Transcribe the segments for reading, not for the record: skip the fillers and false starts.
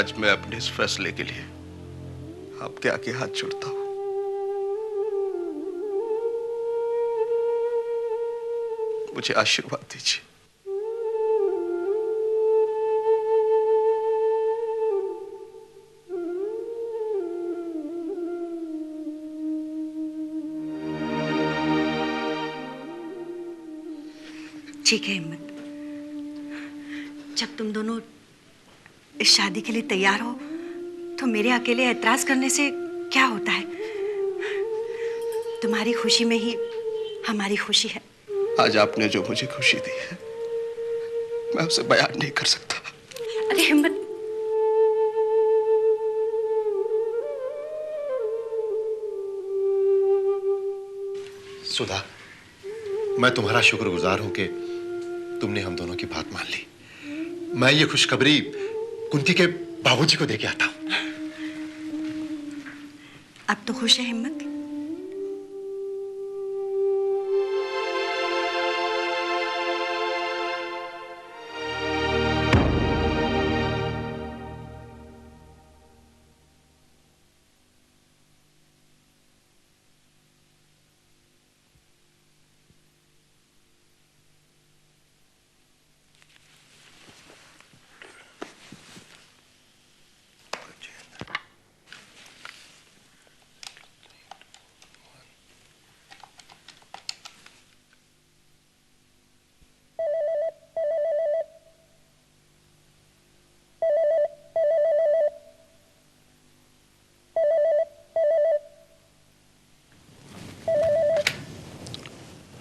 आज मैं अपने इस फैसले के लिए आपके आगे हाथ जोड़ता हूं। मुझे आशीर्वाद दीजिए। ठीक है हिम्मत, जब तुम दोनों इस शादी के लिए तैयार हो तो मेरे अकेले ऐतराज करने से क्या होता है। तुम्हारी खुशी में ही हमारी खुशी है। आज आपने जो मुझे खुशी दी है मैं उसे बयान नहीं कर सकता। अरे हिम्मत, सुधा, मैं तुम्हारा शुक्रगुजार हूं कि तुमने हम दोनों की बात मान ली। मैं ये खुशखबरी कुंती के बाबूजी को देके आता हूं। अब तो खुश है हिम्मत?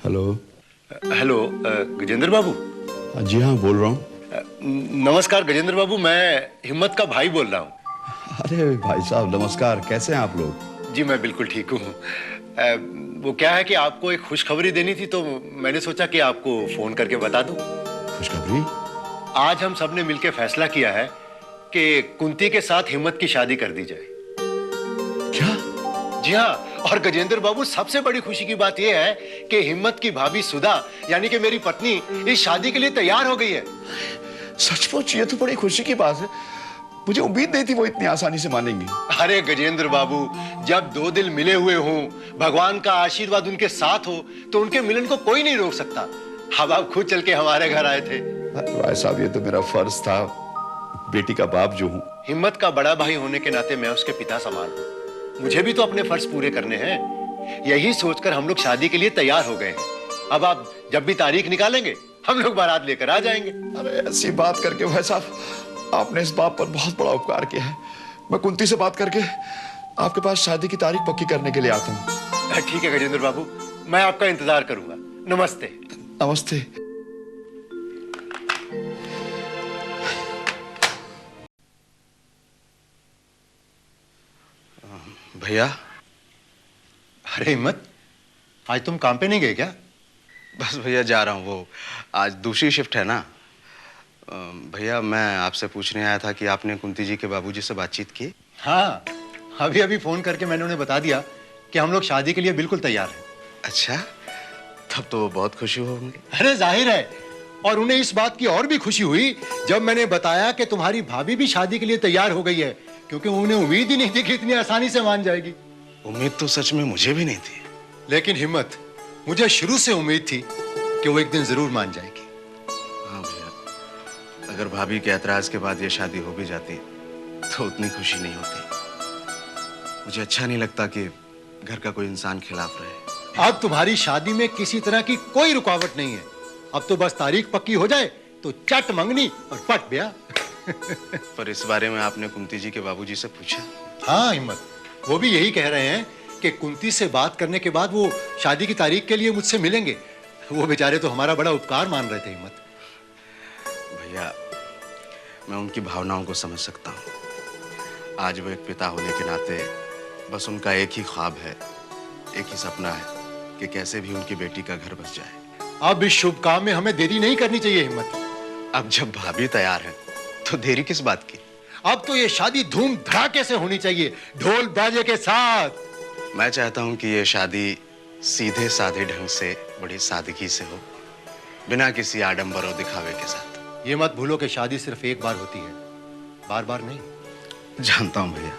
हेलो। हेलो गजेंद्र बाबू। जी हाँ, बोल रहा हूँ। नमस्कार गजेंद्र बाबू, मैं हिम्मत का भाई बोल रहा हूँ। अरे भाई साहब नमस्कार, कैसे हैं आप लोग? जी मैं बिल्कुल ठीक हूँ। वो क्या है कि आपको एक खुशखबरी देनी थी तो मैंने सोचा कि आपको फोन करके बता दूं। खुशखबरी? आज हम सबने मिलकर फैसला किया है कि कुंती के साथ हिम्मत की शादी कर दी जाए। क्या? जी हाँ, और गजेंद्र बाबू सबसे बड़ी खुशी की बात यह है कि हिम्मत की भाभी सुधा यानी कि मेरी पत्नी इस शादी के लिए तैयार हो गई है। सचमुच ये तो बड़ी खुशी की बात है। मुझे उम्मीद नहीं थी वो इतनी आसानी से मानेंगी। अरे गजेंद्र बाबू, जब दो दिल मिले हुए हों, भगवान का आशीर्वाद उनके साथ हो तो उनके मिलन को कोई नहीं रोक सकता। अब आप खुद चल के हमारे घर आए थे। भाई साहब ये तो मेरा फर्ज था, बेटी का बाप जो हूँ। हिम्मत का बड़ा भाई होने के नाते मैं उसके पिता समान हूँ। मुझे भी तो अपने फर्ज पूरे करने हैं। यही सोचकर हम लोग शादी के लिए तैयार हो गए हैं। अब आप जब भी तारीख निकालेंगे हम लोग बारात लेकर आ जाएंगे। अरे ऐसी बात करके भाई साहब आपने इस बात पर बहुत बड़ा उपकार किया है। मैं कुंती से बात करके आपके पास शादी की तारीख पक्की करने के लिए आता हूँ। ठीक है गजेंद्र बाबू, मैं आपका इंतजार करूंगा। नमस्ते। नमस्ते। भैया। अरे हिम्मत, आज तुम काम पे नहीं गए क्या? बस भैया जा रहा हूँ, वो आज दूसरी शिफ्ट है ना। भैया मैं आपसे पूछने आया था कि आपने कुंती जी के बाबूजी से बातचीत की? हाँ, अभी अभी फोन करके मैंने उन्हें बता दिया कि हम लोग शादी के लिए बिल्कुल तैयार हैं। अच्छा, तब तो बहुत खुशी होंगे। अरे जाहिर है, और उन्हें इस बात की और भी खुशी हुई जब मैंने बताया कि तुम्हारी भाभी भी शादी के लिए तैयार हो गई है, क्योंकि उन्हें उम्मीद ही नहीं थी कि इतनी आसानी से मान जाएगी। उम्मीद तो सच में मुझे भी नहीं थी, लेकिन हिम्मत, मुझे शुरू से उम्मीद थी कि वो एक दिन जरूर मान जाएगी। हाँ भैया, अगर भाभी के ऐतराज के बाद ये शादी हो भी जाती तो उतनी खुशी नहीं होती। मुझे अच्छा नहीं लगता कि घर का कोई इंसान खिलाफ रहे। अब तुम्हारी शादी में किसी तरह की कोई रुकावट नहीं है। अब तो बस तारीख पक्की हो जाए तो चट मंगनी और पट ब्याह। पर इस बारे में आपने कुंती जी के बाबूजी से पूछा? हाँ हिम्मत, वो भी यही कह रहे हैं कि कुंती से बात करने के बाद वो शादी की तारीख के लिए मुझसे मिलेंगे। वो बेचारे तो हमारा बड़ा उपकार मान रहे थे हिम्मत। भैया मैं उनकी भावनाओं को समझ सकता हूँ। आज वो एक पिता होने के नाते बस उनका एक ही ख्वाब है, एक ही सपना है कि कैसे भी उनकी बेटी का घर बस जाए। अब इस शुभ काम में हमें देरी नहीं करनी चाहिए हिम्मत। अब जब भाभी तैयार है तो देरी किस बात की? अब तो ये शादी धूम धड़ाके से होनी चाहिए, ढोल बाजे के साथ। मैं चाहता हूं कि ये शादी सीधे साधे ढंग से, बड़ी सादगी से हो, बिना किसी आडंबर और दिखावे के साथ। ये मत भूलो कि शादी सिर्फ एक बार होती है, बार बार नहीं। जानता हूँ भैया,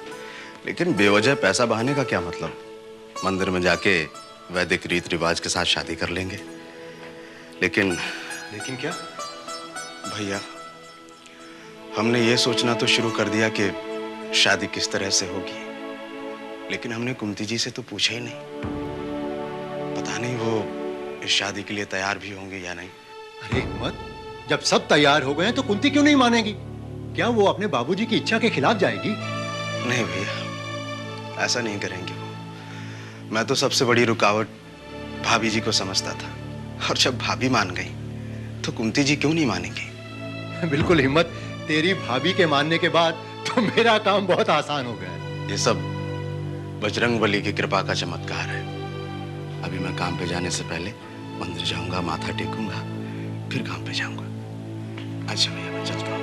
लेकिन बेवजह पैसा बहाने का क्या मतलब? मंदिर में जाके वैदिक रीत रिवाज के साथ शादी कर लेंगे। लेकिन क्या? भैया, हमने ये सोचना तो शुरू कर दिया कि शादी किस तरह से होगी, लेकिन हमने कुंती जी से तो पूछा ही नहीं। पता नहीं वो इस शादी के लिए तैयार भी होंगे या नहीं। अरे हिम्मत, जब सब तैयार हो गए हैं तो कुंती क्यों नहीं मानेगी? क्या वो अपने बाबूजी की इच्छा के खिलाफ जाएगी? नहीं भैया, ऐसा नहीं करेंगे वो। मैं तो सबसे बड़ी रुकावट भाभी जी को समझता था, और जब भाभी मान गई तो कुंती जी क्यों नहीं मानेंगी? बिल्कुल हिम्मत, तेरी भाभी के मानने के बाद तो मेरा काम बहुत आसान हो गया है। ये सब बजरंगबली की कृपा का चमत्कार है। अभी मैं काम पे जाने से पहले मंदिर जाऊंगा, माथा टेकूंगा, फिर काम पे जाऊंगा। अच्छा भैया, मैं चलता हूँ।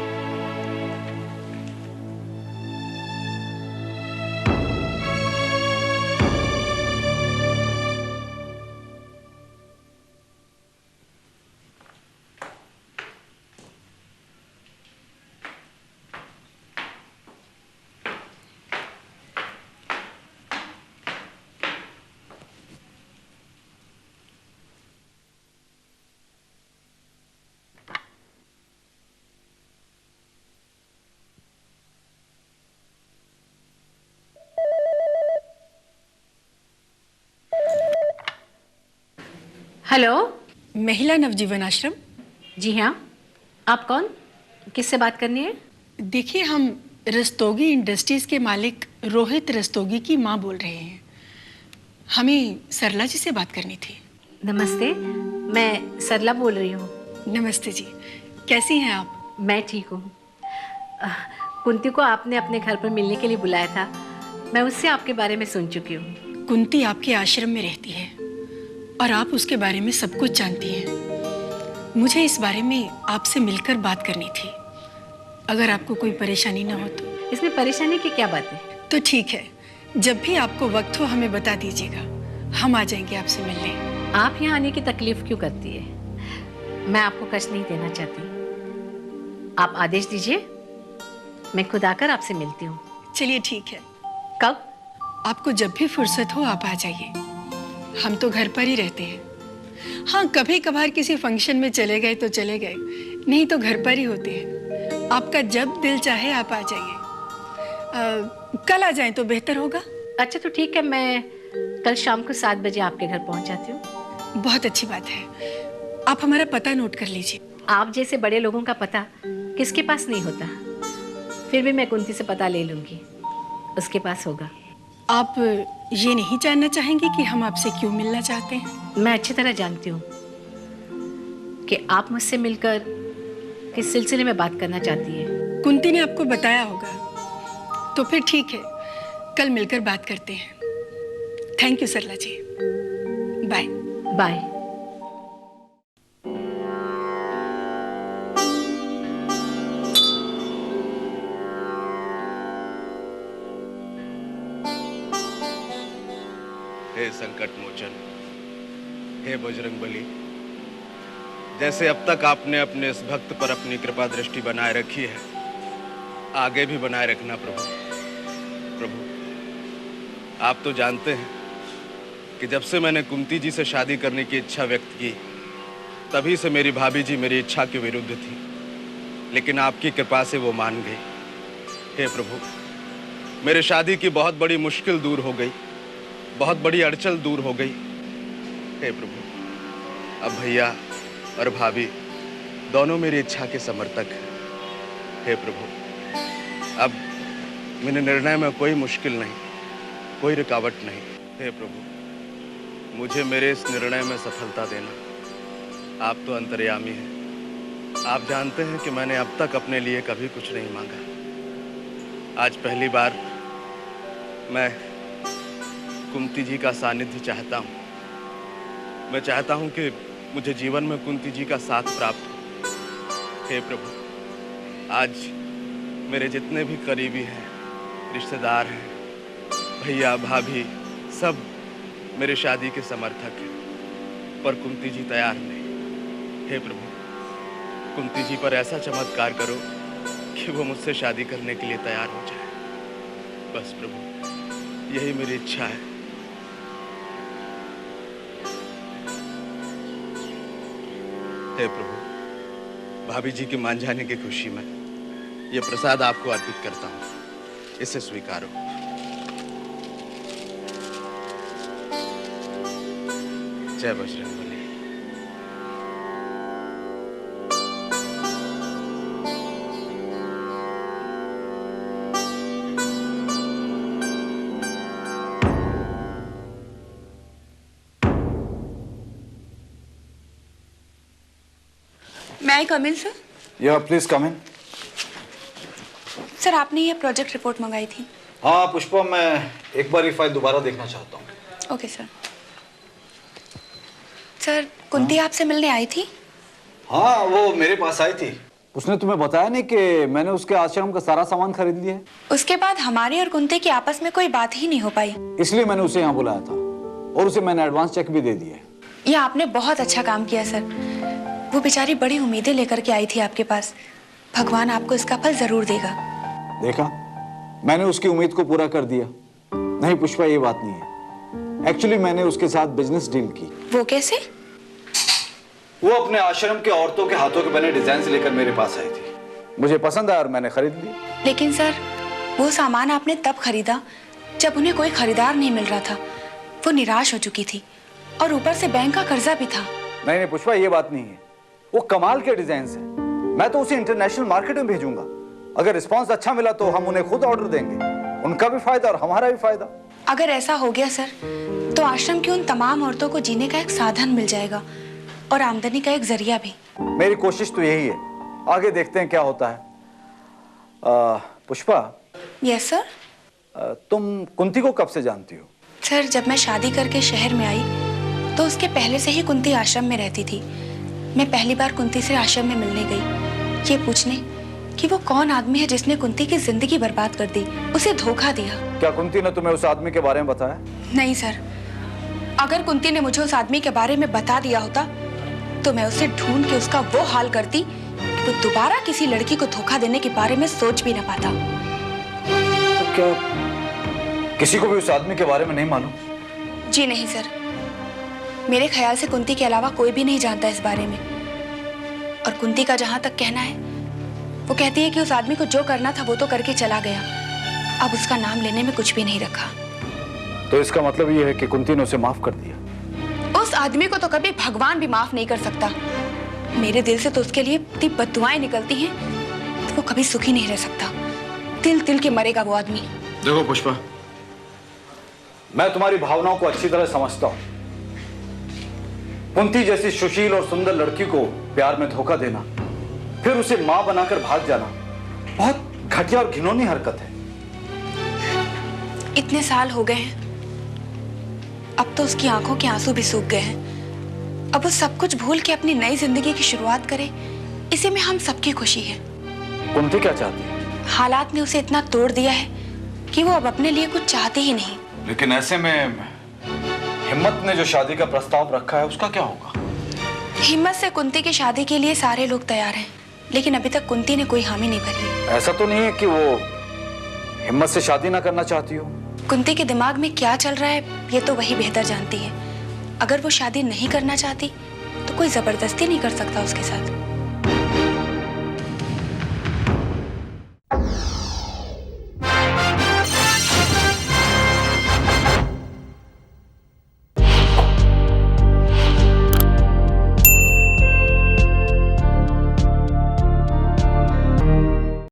हेलो। महिला नवजीवन आश्रम। जी हाँ, आप कौन? किससे बात करनी है? देखिए, हम रस्तोगी इंडस्ट्रीज के मालिक रोहित रस्तोगी की माँ बोल रहे हैं। हमें सरला जी से बात करनी थी। नमस्ते, मैं सरला बोल रही हूँ। नमस्ते जी, कैसी हैं आप? मैं ठीक हूँ। कुंती को आपने अपने घर पर मिलने के लिए बुलाया था। मैं उससे आपके बारे में सुन चुकी हूँ। कुंती आपके आश्रम में रहती है और आप उसके बारे में सब कुछ जानती हैं। मुझे इस बारे में आपसे मिलकर बात करनी थी, अगर आपको कोई परेशानी ना हो तो। इसमें परेशानी की क्या बात है? तो ठीक है, जब भी आपको वक्त हो हमें बता दीजिएगा, हम आ जाएंगे आपसे मिलने। आप यहाँ आने की तकलीफ क्यों करती है? मैं आपको कष्ट नहीं देना चाहती। आप आदेश दीजिए, मैं खुद आकर आपसे मिलती हूँ। चलिए ठीक है। कब? आपको जब भी फुर्सत हो आप आ जाइए, हम तो घर पर ही रहते हैं। हाँ, कभी कभार किसी फंक्शन में चले गए तो चले गए, नहीं तो घर पर ही होते हैं। आपका जब दिल चाहे आप आ जाइए। कल आ जाएं तो बेहतर होगा। अच्छा तो ठीक है, मैं कल शाम को 7 बजे आपके घर पहुंच जाती हूँ। बहुत अच्छी बात है, आप हमारा पता नोट कर लीजिए। आप जैसे बड़े लोगों का पता किसके पास नहीं होता, फिर भी मैं कुंती से पता ले लूंगी, उसके पास होगा। आप ये नहीं जानना चाहेंगे कि हम आपसे क्यों मिलना चाहते हैं? मैं अच्छी तरह जानती हूँ कि आप मुझसे मिलकर किस सिलसिले में बात करना चाहती है। कुंती ने आपको बताया होगा, तो फिर ठीक है, कल मिलकर बात करते हैं। Thank you Sarla ji, bye bye. हे संकट मोचन, हे बजरंगबली, जैसे अब तक आपने अपने इस भक्त पर अपनी कृपा दृष्टि बनाए रखी है, आगे भी बनाए रखना प्रभु। प्रभु, आप तो जानते हैं कि जब से मैंने कुंती जी से शादी करने की इच्छा व्यक्त की, तभी से मेरी भाभी जी मेरी इच्छा के विरुद्ध थी, लेकिन आपकी कृपा से वो मान गई। हे प्रभु, मेरे शादी की बहुत बड़ी मुश्किल दूर हो गई, बहुत बड़ी अड़चन दूर हो गई। हे प्रभु, अब भैया और भाभी दोनों मेरी इच्छा के समर्थक हैं। हे प्रभु, अब मेरे निर्णय में कोई मुश्किल नहीं, कोई रुकावट नहीं। हे प्रभु, मुझे मेरे इस निर्णय में सफलता देना। आप तो अंतर्यामी हैं, आप जानते हैं कि मैंने अब तक अपने लिए कभी कुछ नहीं मांगा। आज पहली बार मैं कुंती जी का सानिध्य चाहता हूँ। मैं चाहता हूँ कि मुझे जीवन में कुंती जी का साथ प्राप्त हो। हे प्रभु, आज मेरे जितने भी करीबी हैं, रिश्तेदार हैं, भैया भाभी, सब मेरे शादी के समर्थक हैं, पर कुंती जी तैयार नहीं। हे प्रभु, कुंती जी पर ऐसा चमत्कार करो कि वो मुझसे शादी करने के लिए तैयार हो जाए। बस प्रभु, यही मेरी इच्छा है। हे प्रभु, भाभी जी की मान जाने की खुशी में यह प्रसाद आपको अर्पित करता हूं, इसे स्वीकारो। जय बजरंगबली। मैं आई कम इन सर? या प्लीज कम इन। सर आपने ये प्रोजेक्ट रिपोर्ट मंगाई थी? हाँ पुष्पा, मैं एक बार ये फाइल दोबारा देखना चाहता हूँ। Okay sir. सर कुंती आपसे मिलने आई थी? हाँ, वो मेरे पास आई थी। उसने तुम्हें बताया नहीं कि मैंने उसके आश्रम का सारा सामान खरीद लिया है? उसके बाद हमारी और कुंती की आपस में कोई बात ही नहीं हो पाई, इसलिए मैंने उसे यहाँ बुलाया था और उसे मैंने एडवांस चेक भी दे दिया। ये आपने बहुत अच्छा काम किया सर। वो बेचारी बड़ी उम्मीदें लेकर के आई थी आपके पास। भगवान आपको इसका फल जरूर देगा। देखा, मैंने उसकी उम्मीद को पूरा कर दिया। नहीं पुष्पा, ये बात नहीं है। एक्चुअली मैंने उसके साथ बिजनेस डील की। वो कैसे? वो अपने आश्रम के औरतों के हाथों के बने डिजाइन से लेकर मेरे पास आई थी। मुझे पसंद आया और मैंने खरीद लिया। लेकिन सर वो सामान आपने तब खरीदा जब उन्हें कोई खरीदार नहीं मिल रहा था। वो निराश हो चुकी थी और ऊपर से बैंक का कर्जा भी था। नहीं नहीं पुष्पा, ये बात नहीं है। वो कमाल के डिजाइन है। मैं तो उसे इंटरनेशनल मार्केट में भेजूंगा। अगर रिस्पांस अच्छा मिला तो हम उन्हें खुद ऑर्डर देंगे। उनका भी फायदा और हमारा भी फायदा। अगर ऐसा हो गया सर तो आश्रम की उन तमाम औरतों को जीने का एक साधन मिल जाएगा और आमदनी का एक जरिया भी। मेरी कोशिश तो यही है, आगे देखते हैं क्या होता है। पुष्पा। Yes sir. तुम कुंती को कब से जानती हो? सर जब मैं शादी करके शहर में आई तो उसके पहले से ही कुंती आश्रम में रहती थी। मैं पहली बार कुंती से आश्रम में मिलने गई, ये पूछने कि वो कौन आदमी है जिसने कुंती की जिंदगी बर्बाद कर दी, उसे धोखा दिया। क्या कुंती ने तुम्हें उस आदमी के बारे में बताया? नहीं सर, अगर कुंती ने मुझे उस आदमी के बारे में बता दिया होता तो मैं उसे ढूंढ के उसका वो हाल करती कि वो दोबारा किसी लड़की को धोखा देने के बारे में सोच भी ना पाता। तो क्या किसी को भी उस आदमी के बारे में नहीं मालूम? जी नहीं सर, मेरे ख्याल से कुंती के अलावा कोई भी नहीं जानता इस बारे में। और कुंती का जहां तक कहना है, वो कहती है कि उस आदमी को जो करना था वो तो करके चला गया, अब उसका नाम लेने में कुछ भी नहीं रखा। तो इसका मतलब ये है कि कुंती ने उसे माफ कर दिया? उस आदमी को तो कभी भगवान भी माफ नहीं कर सकता। मेरे दिल से तो उसके लिए इतनी बद्दुआएं निकलती हैं तो वो कभी सुखी नहीं रह सकता। तिल तिल के मरेगा वो आदमी। देखो पुष्पा, मैं तुम्हारी भावनाओं को अच्छी तरह समझता हूं। कुंती जैसी सुशील और सुंदर लड़की को प्यार में धोखा देना, फिर उसे मां बनाकर भाग जाना, बहुत घटिया और घिनौनी हरकत है। इतने साल हो गए हैं, अब तो उसकी आंखों के आंसू भी सूख गए हैं। अब वो सब कुछ भूल के अपनी नई जिंदगी की शुरुआत करे, इसी में हम सबकी खुशी है। कुंती क्या चाहती है? हालात ने उसे इतना तोड़ दिया है कि वो अब अपने लिए कुछ चाहती ही नहीं। लेकिन ऐसे में हिम्मत ने जो शादी का प्रस्ताव रखा है उसका क्या होगा? हिम्मत से कुंती की शादी के लिए सारे लोग तैयार हैं, लेकिन अभी तक कुंती ने कोई हामी नहीं भरी। ऐसा तो नहीं है कि वो हिम्मत से शादी ना करना चाहती हो? कुंती के दिमाग में क्या चल रहा है ये तो वही बेहतर जानती है। अगर वो शादी नहीं करना चाहती तो कोई जबरदस्ती नहीं कर सकता उसके साथ।